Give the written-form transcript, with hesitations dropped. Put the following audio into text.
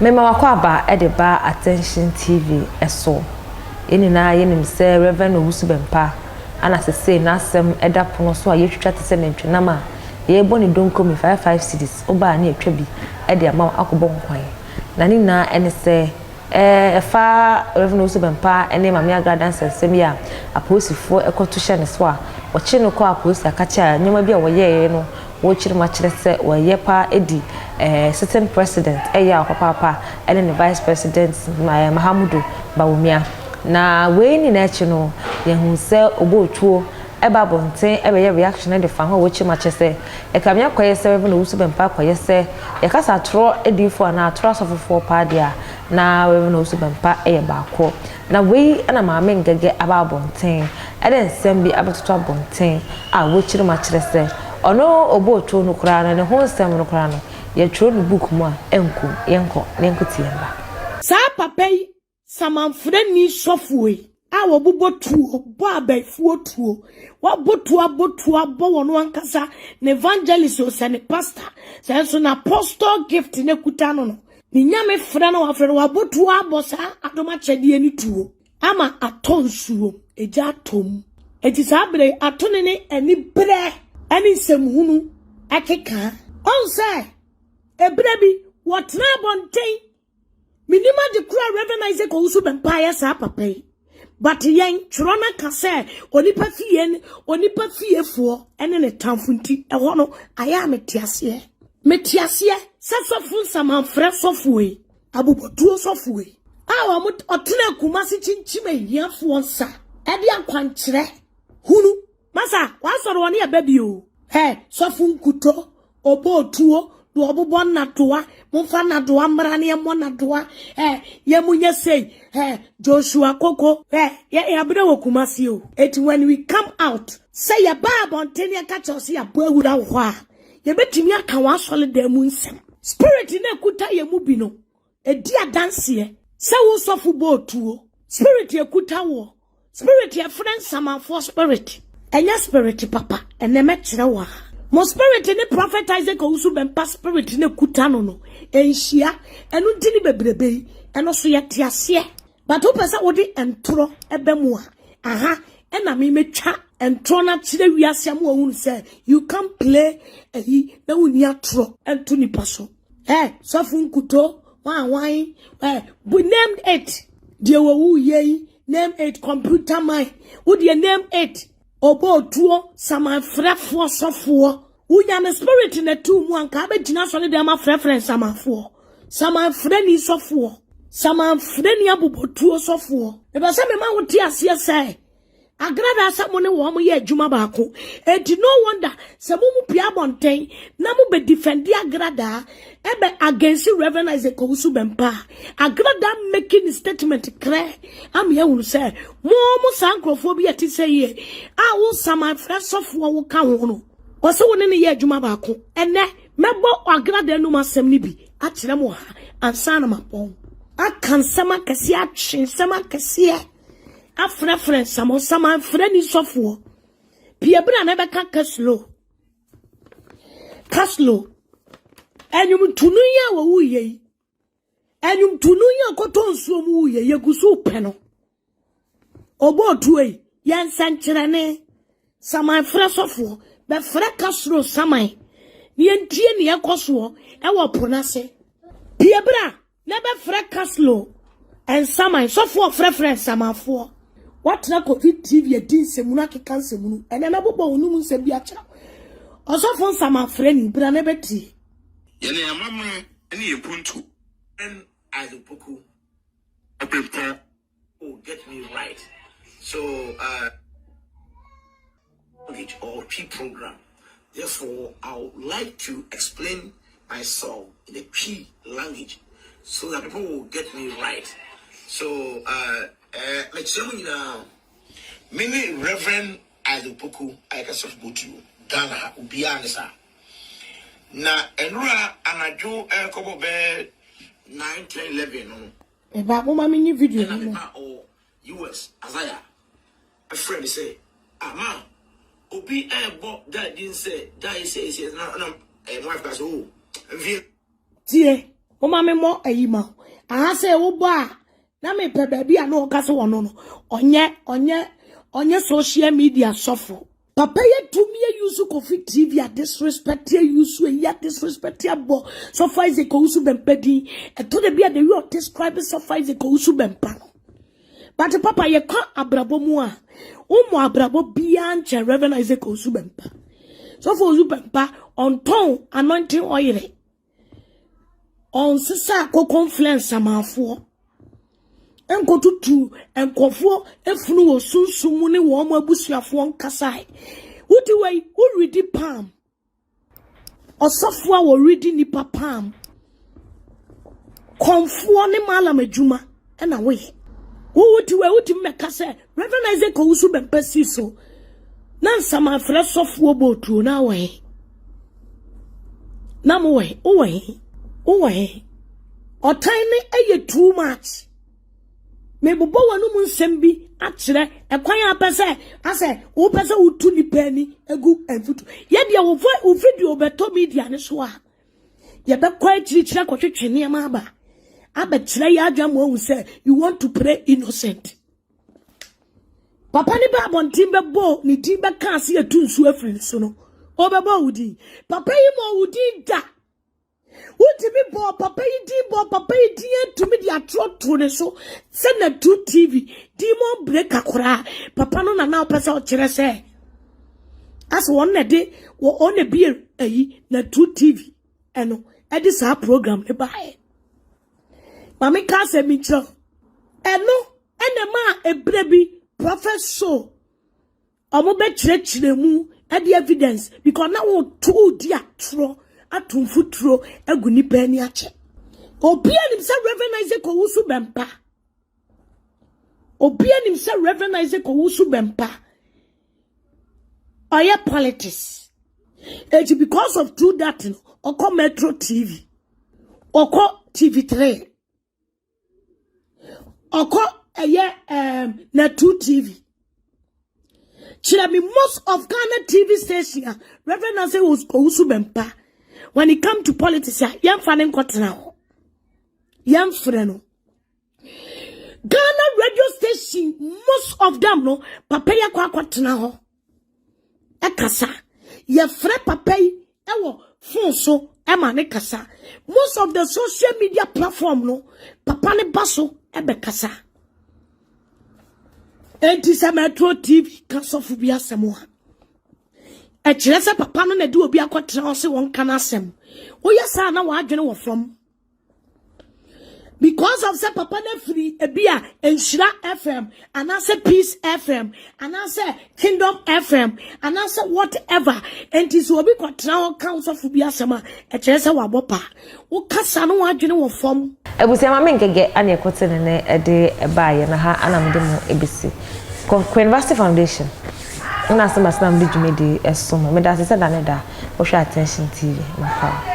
Mema wakwaba edeba Attention TV eso. Yeni na yenim se Reverend Owusu Bempa ana sese na asem eda pono so a yetwitwa te se mentwe ma ye boni donko mi 55 cities oba na etwa bi ede ama akobɔ nkwan na ni na ene se fa Reverend Owusu Bempa ene Maame agrada nsensem ya aposifo ekoto hye ne so a wɔkye no kɔ aposi akacha nyoma bi a wɔyɛ no wɔkyiri ma kyerɛ sɛ wɔyɛ pa edi sitting president eya papa ene ne vice president Mahamudu Bawumia na we ni na echi no ye hu se Obotuo eba bonten ebe ye reaction e de fa ho wɔkyi ma kyerɛ sɛ kamya kwaye sɛ Reverend Owusu Bempa kwaye sɛ ye kasa tro edifo na tro asofofo pa dia na Reverend Owusu Bempa eye baako na we ana Maame ngege aba bonten ede nsɛm bi abatoto bonten a wɔkyiri ma kyerɛ sɛ ono Obotuo no kura na ne ho nsɛm no kura no ye tro no book mu a enko yenko tiemba sa papa yi samanfrani sofue a wobotuo bo abafuo tuo wobotuo bo wono ankasa ne evangelist o se ne pastor se so na apostle gift ne kuta no ni nyame fra na wafre wobotuo abosa adoma chede ni tuo ama atonsuo eja atom eti sa bre atone ne ani bre ani semhunu akeka on say ebre bi wotna bonten minima de kura Reverend Owusu Bempa ya sa papa but yen trona ka se onipa fiefo ene ne tamfunti e ho no aya metiase sasofun samanfre sofue abubotuo sofue awa mo otena kumasi chinchime hiafo nsa e de akwankyere hunu masa wasoro woni ababio sofun kuto Obotuo do obobo na doa mfa na doa mrane ye mo na doa ye munye sei Joshua Koko ye abre wokumasi o it when we come out say ya baba ontenia ka chose ya boawura wo a ye betimi aka wa sole da mu nsem spirit na kuta ye mu bi no edi adanse se wo sofo Obotuo spirit ye kuta wo spirit ye friend samanfo spirit enya spirit papa ene mekire wo mo spirit ni prophet Owusu Bempa spirit ni kuta no enhia enu ntini bebrebe eno so yete ase but opesa wodi entro ebemu aha ena me metwa entro na kire wiase am ohun say you can play na woni atro ento ni paso so fun kuto wan we named it de wo ye name it computer mind wo de name it Obotuo samanfrefo sofo unya me spirit na tu mu anka abegina so ne dem afrefren samanfo samanfreni sofo samanfreni abubotuo sofo e ba se me ma wote ase sai agrada asamo ne wo mo ye adwuma baako enti no wonder se mu pia bonten na mu be defend agrada ebe against Reverend Owusu Bempa agrada making statement clear am ye hu say mo sankrofo bi ati say ye a wo samanfre sofo wo ka ho no o se wo ne ye adwuma baako ene mebo agrada no masem ni bi a kire mo ha ansa na mapon akan sama kase a twen sama kase afrefren samanfreni sofo piebra na be ka kaslo enyum tununya wo wuye enyum tununya kotonsuo mu wuye yegusu peno Obotuo yan sankyerene samanfre sofo be fra kaslo saman ni entie ne ekoso e wo ponase piebra na be fra kaslo en saman sofo frefren samanfo what na COVID TV edin semunu akeka semunu ene na bobo onum nsem bi akira Osofo samanfre ni bra na beti yene amama ene yepuntu en azupoku opepo get me right so or P program. Therefore, I would like to explain myself in a P language so that people will get me right. So, like someone now, many Reverend Alupoku, I guess of Botuo, Ghana, Ubianesa. Na enura anajo kobo be 9 10 11 no. Ba mo ma mini video no. US Azaya. A friend say, "Ama, obi bo that didn't say that he says yes na wife gas oh." Tie, o ma me mo ayima. aha say wo bo na me pe baby a no kase wono no onye social media suffer papa ye to me use Kofi TV a disrespect ye use ya disrespect ya bo so far is ko usu bempedi e to de bia de we describe so far is ko usu bempa but papa ye ka abrabo mu a umu abrabo bia nche reverend is ko usu bempa so for usu bempa on ton anointing oil on sisa ko confluence amafo enko tutu enkofo efunu wo sunsumu ne wo mo abusuafo nkasai wuti wei wo ready palm osofo a wo ready nipa palm konfo ne malam adwuma na we wuti wei wuti mmeka se reverend Isaac ko usu bempasi so na nsama afre sofo Obotuo na we na mo we otan ne eye too much me bobo wanu mu nsem bi akire ekwan apese ase wo pese utu ni pani egu enfutu ye de wo video beto media ne so a ye be kwa chirichira kwetwetwe ma aba abetire ya adwam wo se you want to pray innocent papa ni ba bontin be bo ni din be kan se etu nsu afiri so no obebo wudi papa yi mo wudi da wuti mi bo papa yi di to me dia trot ne so send na 2 TV di mo break akora papa no na opese o kire se as one na de wo on na bi ayi na 2 TV eno e di sa program e bae mami ka se mi kire eno ene ma ebrebi professor omo be kire mu e di evidence because na wo to dia tro atumfutro aguni pani ache obia nim se reverend Isaac ko wusu bempa obia nim se reverend Isaac ko wusu bempa oya politics it because of do that no oko Metro TV oko TV3 oko na 2 TV chirami most of Ghana TV station reverend Isaac was ko wusu bempa. When it come to politics, yam fanen kwatena. Yam freno. Ghana radio station, most of them no, papa ya kwa kwatena ho. Ekasa. Ye fre papa ewo fonso ema ne kasa. Most of the social media platform no, papa ne baso ebe kasa. Enti se Metro TV kasofu biya semoa. E kire se papa no na de obi akotra o se won kana asem o yesa na wa adwene wo from because of say papa na free e bia Enshira FM and I say Peace FM and I say Kingdom FM and I say whatever and is obi kotra o council fu bia asem e kire se wa bopa o kasa no wa adwene wo from ebusia Maame Ng3g3 ane ekote ne e de e baaye na ha anamde mu ebisi University Foundation una sama sana mdi jumedi esomo me da se da ne da o hwa attention TV maka